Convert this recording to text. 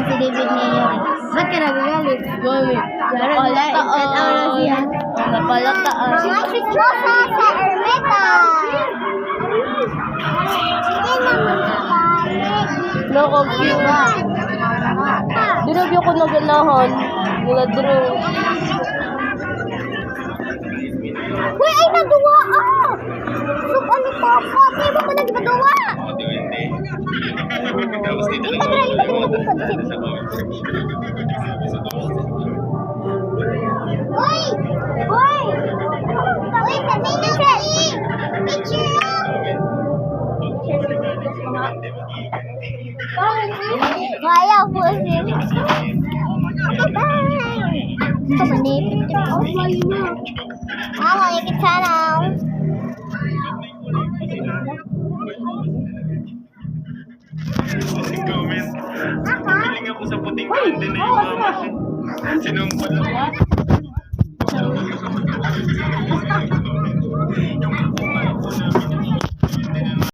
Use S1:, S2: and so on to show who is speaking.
S1: si David Mayor. Ba't ka nagagalit? Napalataan siya. Napalataan. Mga chismosa sa Ermita. Hindi naman kabalik.
S2: Loko, cute. Dinagyo ko na ganahan. Mga draw.
S1: Uy, ay nagawa ah! So, ano pa? Pati mo ko nagagawa? Ito ba? Uy! Uy! Uy, sabi na siya! Picture kaya po siya. Ito manipit ko. Ikit sana.
S3: Comment. Galing ako sa puting konde na yung mama. Sinumpal ako.